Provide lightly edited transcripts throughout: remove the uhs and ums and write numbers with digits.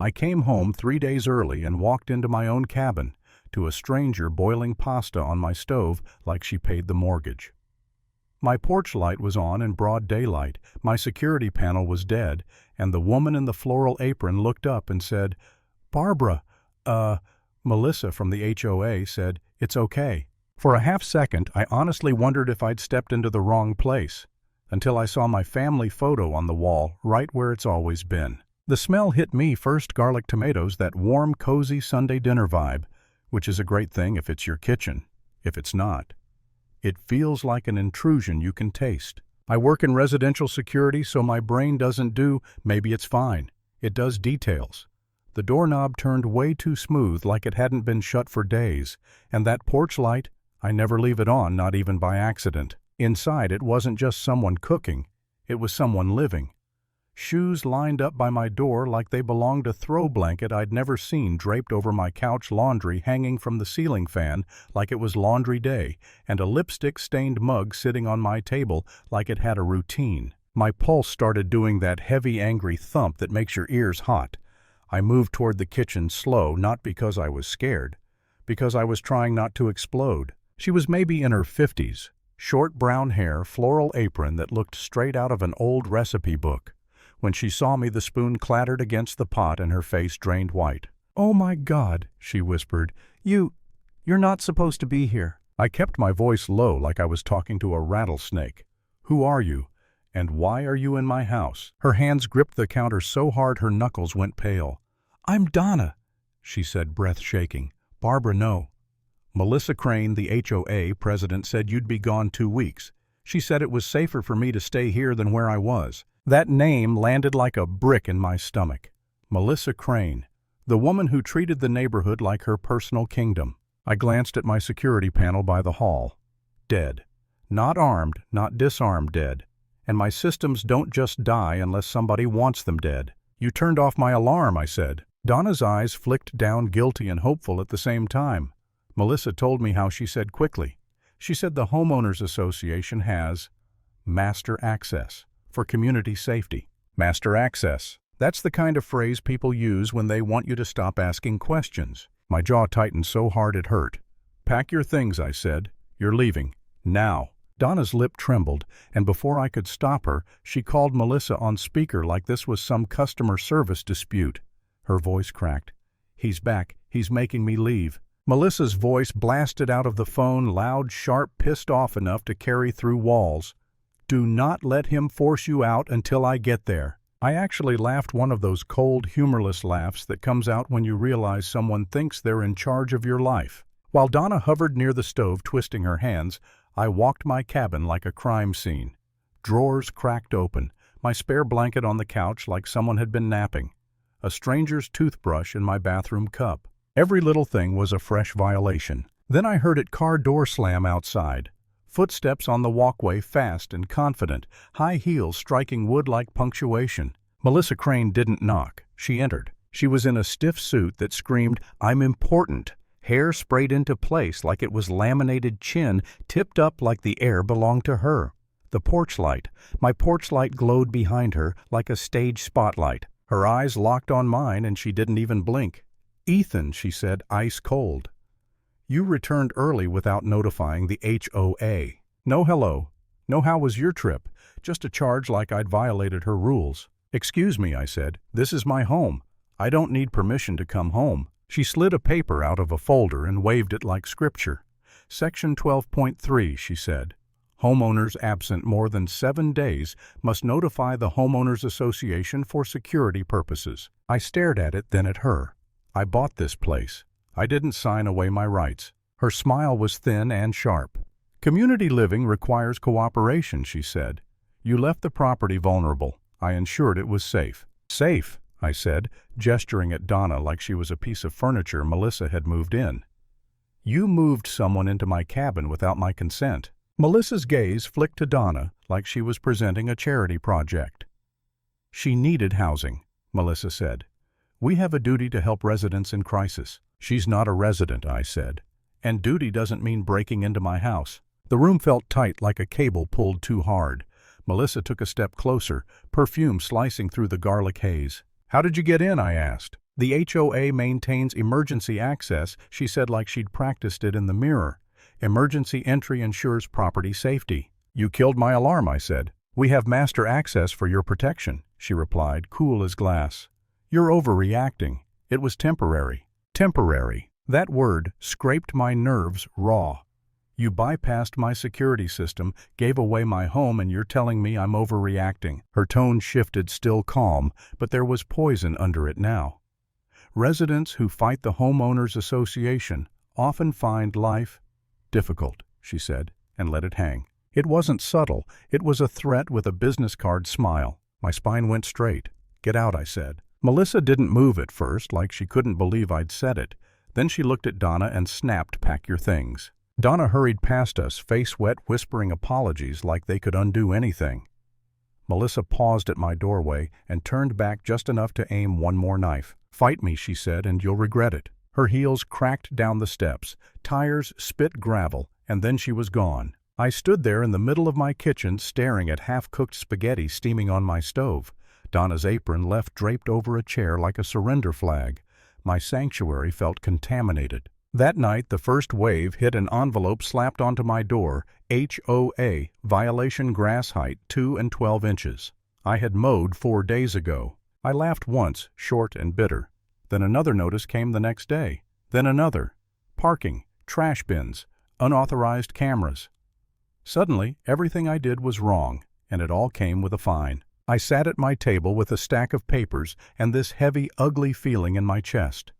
I came home 3 days early and walked into my own cabin, to a stranger boiling pasta on my stove like she paid the mortgage. My porch light was on in broad daylight, my security panel was dead, and the woman in the floral apron looked up and said, "Barbara, Melissa from the HOA said, it's okay." For a half-second, I honestly wondered if I'd stepped into the wrong place, until I saw my family photo on the wall right where it's always been. The smell hit me first, garlic tomatoes, that warm, cozy Sunday dinner vibe, which is a great thing if it's your kitchen. If it's not, it feels like an intrusion you can taste. I work in residential security, so my brain doesn't do, maybe it's fine. It does details. The doorknob turned way too smooth, like it hadn't been shut for days, and that porch light, I never leave it on, not even by accident. Inside, it wasn't just someone cooking, it was someone living. Shoes lined up by my door like they belonged, a throw blanket I'd never seen draped over my couch, laundry hanging from the ceiling fan like it was laundry day, and a lipstick-stained mug sitting on my table like it had a routine. My pulse started doing that heavy, angry thump that makes your ears hot. I moved toward the kitchen slow, not because I was scared, because I was trying not to explode. She was maybe in her 50s, short brown hair, floral apron that looked straight out of an old recipe book. When she saw me, the spoon clattered against the pot and her face drained white. "Oh my God," she whispered. You're not supposed to be here." I kept my voice low like I was talking to a rattlesnake. "Who are you? And why are you in my house?" Her hands gripped the counter so hard her knuckles went pale. "I'm Donna," she said, breath shaking. "Barbara, no." "Melissa Crane, the HOA president, said you'd be gone 2 weeks. She said it was safer for me to stay here than where I was." That name landed like a brick in my stomach. Melissa Crane, the woman who treated the neighborhood like her personal kingdom. I glanced at my security panel by the hall. Dead. Not armed, not disarmed, dead. And my systems don't just die unless somebody wants them dead. "You turned off my alarm," I said. Donna's eyes flicked down, guilty and hopeful at the same time. Melissa told me how. She said quickly. She said the Homeowners Association has master access for community safety. Master access. That's the kind of phrase people use when they want you to stop asking questions. My jaw tightened so hard it hurt. "Pack your things," I said. "You're leaving. Now." Donna's lip trembled, and before I could stop her, she called Melissa on speaker like this was some customer service dispute. Her voice cracked. "He's back. He's making me leave." Melissa's voice blasted out of the phone, loud, sharp, pissed off enough to carry through walls. "Do not let him force you out until I get there." I actually laughed, one of those cold, humorless laughs that comes out when you realize someone thinks they're in charge of your life. While Donna hovered near the stove, twisting her hands, I walked my cabin like a crime scene. Drawers cracked open, my spare blanket on the couch like someone had been napping, a stranger's toothbrush in my bathroom cup. Every little thing was a fresh violation. Then I heard a car door slam outside. Footsteps on the walkway, fast and confident, high heels striking wood like punctuation. Melissa Crane didn't knock. She entered. She was in a stiff suit that screamed, "I'm important." Hair sprayed into place like it was laminated, chin tipped up like the air belonged to her. My porch light glowed behind her like a stage spotlight. Her eyes locked on mine and she didn't even blink. "Ethan," she said, ice cold. "You returned early without notifying the HOA. No hello. No how was your trip. Just a charge like I'd violated her rules." "Excuse me," I said. "This is my home. I don't need permission to come home." She slid a paper out of a folder and waved it like scripture. "Section 12.3, she said. Homeowners absent more than 7 days must notify the Homeowners Association for security purposes." I stared at it, then at her. I bought this place. I didn't sign away my rights. Her smile was thin and sharp. "Community living requires cooperation," she said. "You left the property vulnerable. I ensured it was safe." "Safe," I said, gesturing at Donna like she was a piece of furniture Melissa had moved in. "You moved someone into my cabin without my consent." Melissa's gaze flicked to Donna like she was presenting a charity project. "She needed housing," Melissa said. "We have a duty to help residents in crisis." "She's not a resident," I said. "And duty doesn't mean breaking into my house." The room felt tight, like a cable pulled too hard. Melissa took a step closer, perfume slicing through the garlic haze. "How did you get in?" I asked. The HOA maintains emergency access, she said like she'd practiced it in the mirror. Emergency entry ensures property safety. You killed my alarm, I said. We have master access for your protection, she replied, cool as glass. You're overreacting. It was temporary. Temporary. That word scraped my nerves raw. You bypassed my security system, gave away my home, and you're telling me I'm overreacting. Her tone shifted, still calm, but there was poison under it now. Residents who fight the homeowners association often find life difficult, she said, and let it hang. It wasn't subtle. It was a threat with a business card smile. My spine went straight. Get out, I said. Melissa didn't move at first, like she couldn't believe I'd said it. Then she looked at Donna and snapped, pack your things. Donna hurried past us, face wet, whispering apologies like they could undo anything. Melissa paused at my doorway and turned back just enough to aim one more knife. Fight me, she said, and you'll regret it. Her heels cracked down the steps, tires spit gravel, and then she was gone. I stood there in the middle of my kitchen staring at half-cooked spaghetti steaming on my stove. Donna's apron left draped over a chair like a surrender flag. My sanctuary felt contaminated. That night, the first wave hit an envelope slapped onto my door, HOA, violation grass height 2 and 12 inches. I had mowed 4 days ago. I laughed once, short and bitter. Then another notice came the next day. Then another. Parking, trash bins, unauthorized cameras. Suddenly, everything I did was wrong, and it all came with a fine. I sat at my table with a stack of papers and this heavy, ugly feeling in my chest.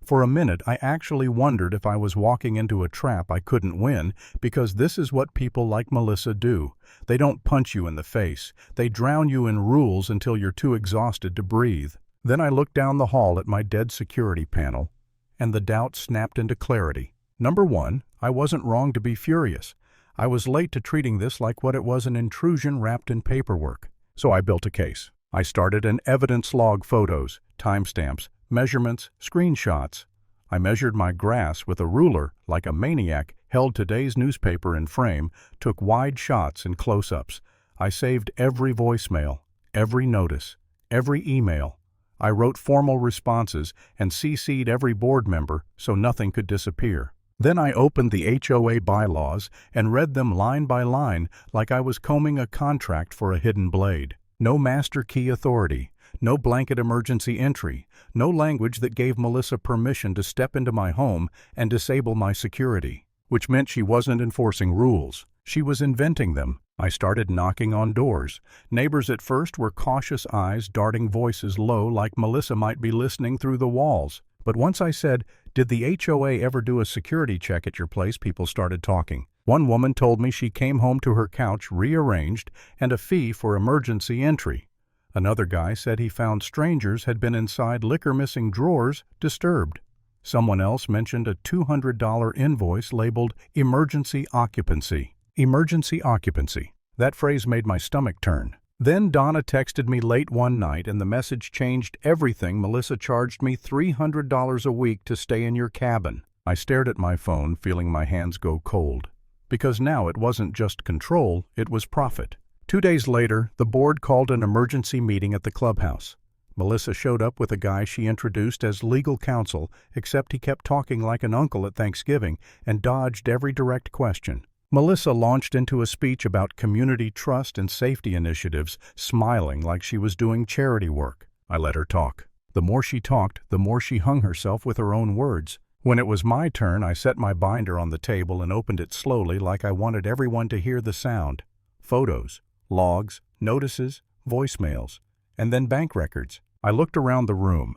For a minute, I actually wondered if I was walking into a trap I couldn't win, because this is what people like Melissa do. They don't punch you in the face. They drown you in rules until you're too exhausted to breathe. Then I looked down the hall at my dead security panel, and the doubt snapped into clarity. Number one, I wasn't wrong to be furious. I was late to treating this like what it was, an intrusion wrapped in paperwork. So I built a case. I started an evidence log, photos, timestamps, measurements, screenshots. I measured my grass with a ruler like a maniac, held today's newspaper in frame, took wide shots and close-ups. I saved every voicemail, every notice, every email. I wrote formal responses and CC'd every board member so nothing could disappear. Then I opened the HOA bylaws and read them line by line like I was combing a contract for a hidden blade. No master key authority, no blanket emergency entry, no language that gave Melissa permission to step into my home and disable my security, which meant she wasn't enforcing rules. She was inventing them. I started knocking on doors. Neighbors at first were cautious eyes darting voices low like Melissa might be listening through the walls. But once I said, "Did the HOA ever do a security check at your place?" people started talking. One woman told me she came home to her couch rearranged and a fee for emergency entry. Another guy said he found strangers had been inside liquor-missing drawers, disturbed. Someone else mentioned a $200 invoice labeled emergency occupancy. Emergency occupancy. That phrase made my stomach turn. Then Donna texted me late one night, and the message changed everything. Melissa charged me $300 a week to stay in your cabin. I stared at my phone, feeling my hands go cold. Because now it wasn't just control, it was profit. 2 days later, the board called an emergency meeting at the clubhouse. Melissa showed up with a guy she introduced as legal counsel, except he kept talking like an uncle at Thanksgiving and dodged every direct question. Melissa launched into a speech about community trust and safety initiatives, smiling like she was doing charity work. I let her talk. The more she talked, the more she hung herself with her own words. When it was my turn, I set my binder on the table and opened it slowly like I wanted everyone to hear the sound. Photos, logs, notices, voicemails, and then bank records. I looked around the room.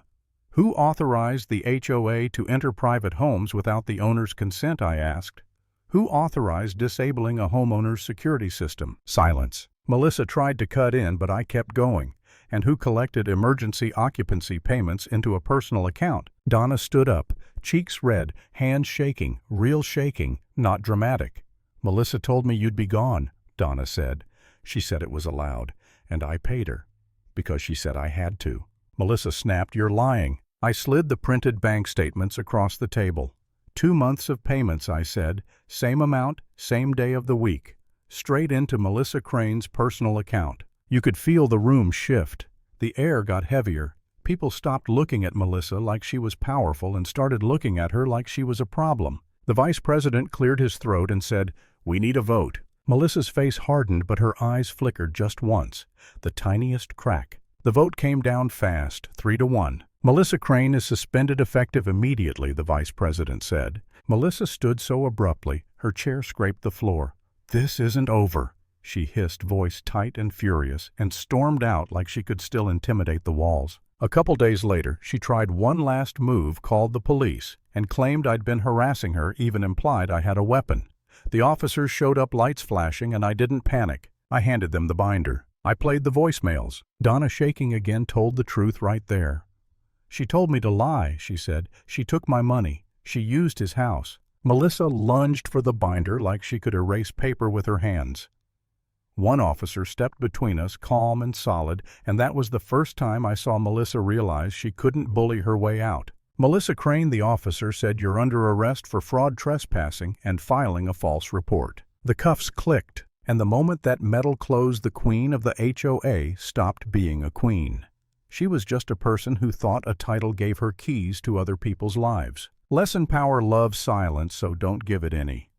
Who authorized the HOA to enter private homes without the owner's consent? I asked. Who authorized disabling a homeowner's security system? Silence. Melissa tried to cut in, but I kept going. And who collected emergency occupancy payments into a personal account? Donna stood up, cheeks red, hands shaking, real shaking, not dramatic. Melissa told me you'd be gone, Donna said. She said it was allowed, and I paid her, because she said I had to. Melissa snapped, "You're lying." I slid the printed bank statements across the table. 2 months of payments, I said, same amount, same day of the week, straight into Melissa Crane's personal account. You could feel the room shift. The air got heavier. People stopped looking at Melissa like she was powerful and started looking at her like she was a problem. The vice president cleared his throat and said, "We need a vote." Melissa's face hardened, but her eyes flickered just once, the tiniest crack. The vote came down fast, 3-1. "Melissa Crane is suspended effective immediately," the vice president said. Melissa stood so abruptly, her chair scraped the floor. "This isn't over," she hissed, voice tight and furious, and stormed out like she could still intimidate the walls. A couple days later, she tried one last move, called the police, and claimed I'd been harassing her, even implied I had a weapon. The officers showed up, lights flashing, and I didn't panic. I handed them the binder. I played the voicemails. Donna, shaking again, told the truth right there. "She told me to lie," she said. "She took my money. She used his house." Melissa lunged for the binder like she could erase paper with her hands. One officer stepped between us, calm and solid, and that was the first time I saw Melissa realize she couldn't bully her way out. "Melissa Crane," the officer said, "you're under arrest for fraud, trespassing, and filing a false report." The cuffs clicked, and the moment that metal closed, the queen of the HOA stopped being a queen. She was just a person who thought a title gave her keys to other people's lives. Lesson: power loves silence, so don't give it any.